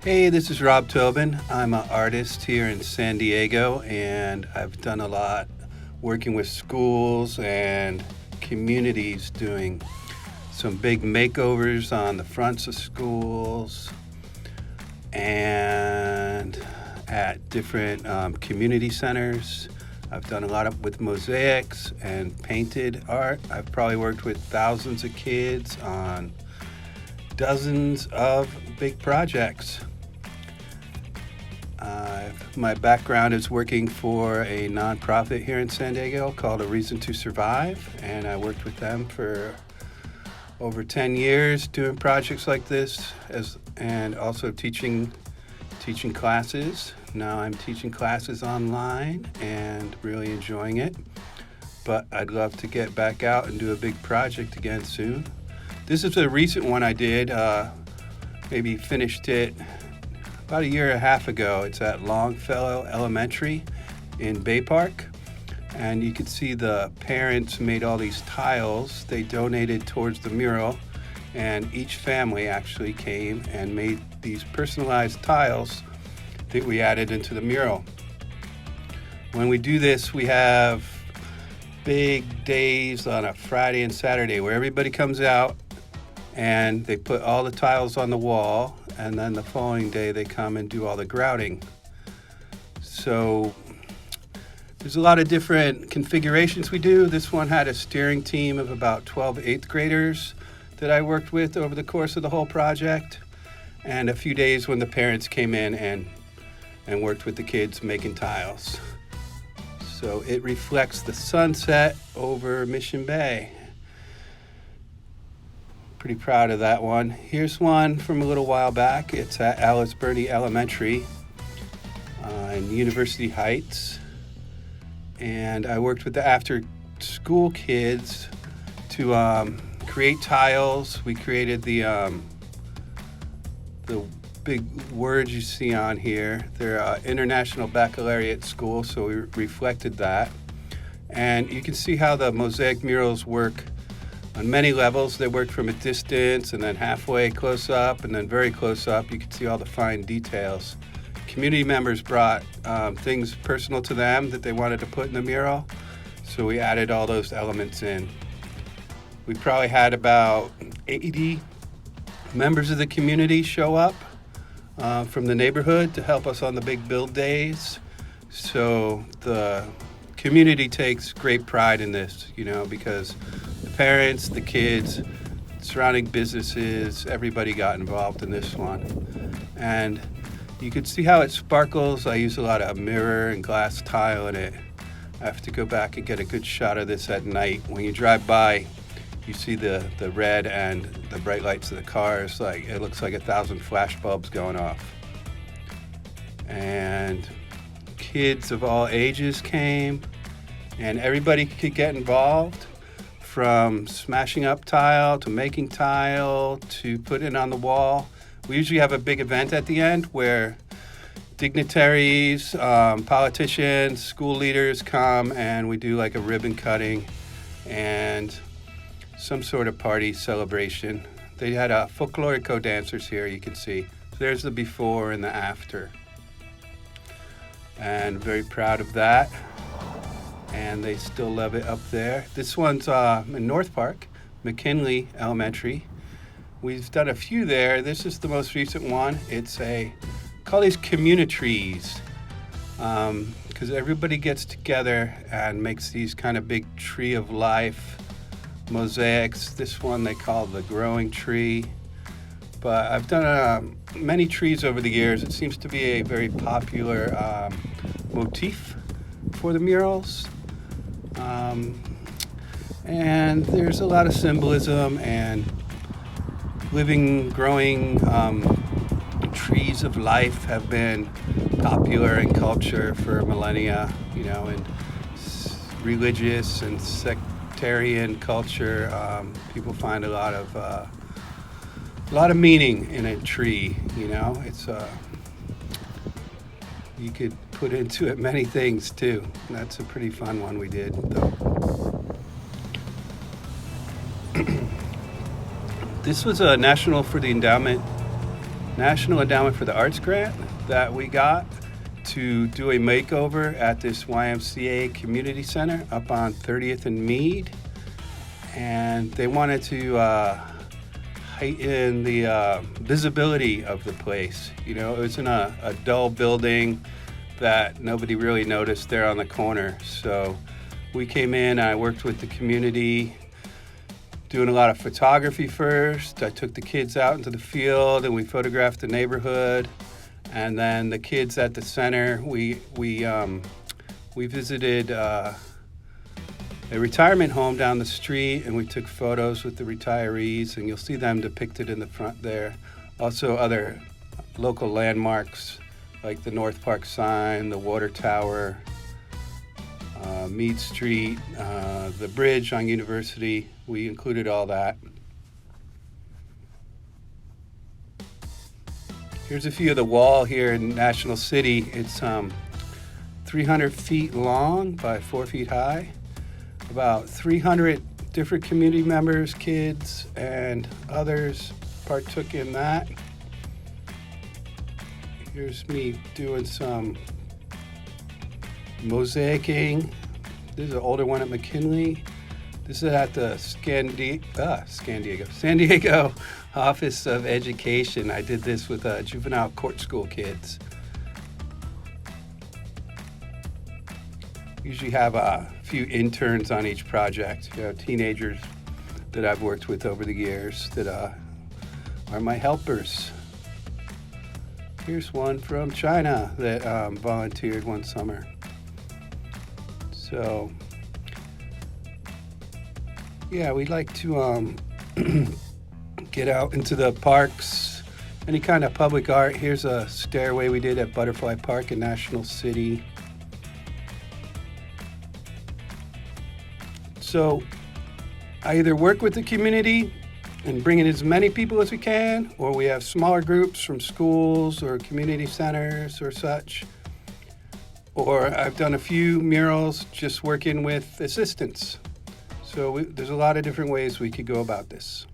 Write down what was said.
Hey, this is Rob Tobin. I'm an artist here in San Diego, and I've done a lot working with schools and communities doing some big makeovers on the fronts of schools and at different community centers. I've done a lot with mosaics and painted art. I've probably worked with thousands of kids on dozens of big projects. My background is working for a nonprofit here in San Diego called A Reason to Survive, and I worked with them for over 10 years doing projects like this and also teaching classes. Now I'm teaching classes online and really enjoying it, but I'd love to get back out and do a big project again soon. This is a recent one I did, maybe finished it about a year and a half ago. It's at Longfellow Elementary in Bay Park. And you can see the parents made all these tiles they donated towards the mural. And each family actually came and made these personalized tiles that we added into the mural. When we do this, we have big days on a Friday and Saturday where everybody comes out and they put all the tiles on the wall, and then the following day they come and do all the grouting. So there's a lot of different configurations we do. This one had a steering team of about 12 eighth graders that I worked with over the course of the whole project, and a few days when the parents came in and worked with the kids making tiles. So it reflects the sunset over Mission Bay. Pretty proud of that one. Here's one from a little while back. It's at Alice Birney Elementary in University Heights. And I worked with the after school kids to create tiles. We created the big words you see on here. They're International Baccalaureate School, so we reflected that. And you can see how the mosaic murals work on many levels. They work from a distance and then halfway close up and then very close up. You can see all the fine details. Community members brought things personal to them that they wanted to put in the mural, so we added all those elements in. We probably had about 80 members of the community show up from the neighborhood to help us on the big build days. So the community takes great pride in this, because the parents, the kids, surrounding businesses, everybody got involved in this one. And you can see how it sparkles. I use a lot of mirror and glass tile in it. I have to go back and get a good shot of this at night. When you drive by, you see the red and the bright lights of the cars. It looks like 1,000 flash bulbs going off. And kids of all ages came, and everybody could get involved, from smashing up tile to making tile to putting it on the wall. We usually have a big event at the end where dignitaries, politicians, school leaders come, and we do like a ribbon cutting and some sort of party celebration. They had folklorico dancers here, you can see. So there's the before and the after. And very proud of that. And they still love it up there. This one's in North Park, McKinley Elementary. We've done a few there. This is the most recent one. It's call these communitrees, because everybody gets together and makes these kind of big tree of life mosaics. This one they call the growing tree. But I've done many trees over the years. It seems to be a very popular motif for the murals. And there's a lot of symbolism and living, growing trees of life have been popular in culture for millennia, in religious and sectarian culture. People find a lot of meaning in a tree, It's you could put into it many things too. That's a pretty fun one we did, though. This was a National for the Endowment National Endowment for the Arts grant that we got to do a makeover at this YMCA community center up on 30th and Meade. And they wanted to heighten the visibility of the place. You know, it was in a dull building that nobody really noticed there on the corner. So we came in, I worked with the community, doing a lot of photography first. I took the kids out into the field and we photographed the neighborhood. And then the kids at the center, we visited a retirement home down the street, and we took photos with the retirees, and you'll see them depicted in the front there. Also other local landmarks like the North Park sign, the water tower, Meade Street, the bridge on University. We included all that. Here's a view of the wall here in National City. It's 300 feet long by 4 feet high. About 300 different community members, kids, and others partook in that. Here's me doing some mosaicing. This is an older one at McKinley. This is at the San Diego Office of Education. I did this with juvenile court school kids. Usually have a few interns on each project, you know, teenagers that I've worked with over the years that are my helpers. Here's one from China that volunteered one summer. So, yeah, we'd like to get out into the parks, any kind of public art. Here's a stairway we did at Butterfly Park in National City. So I either work with the community and bring in as many people as we can, or we have smaller groups from schools or community centers or such. Or I've done a few murals just working with assistants. So there's a lot of different ways we could go about this.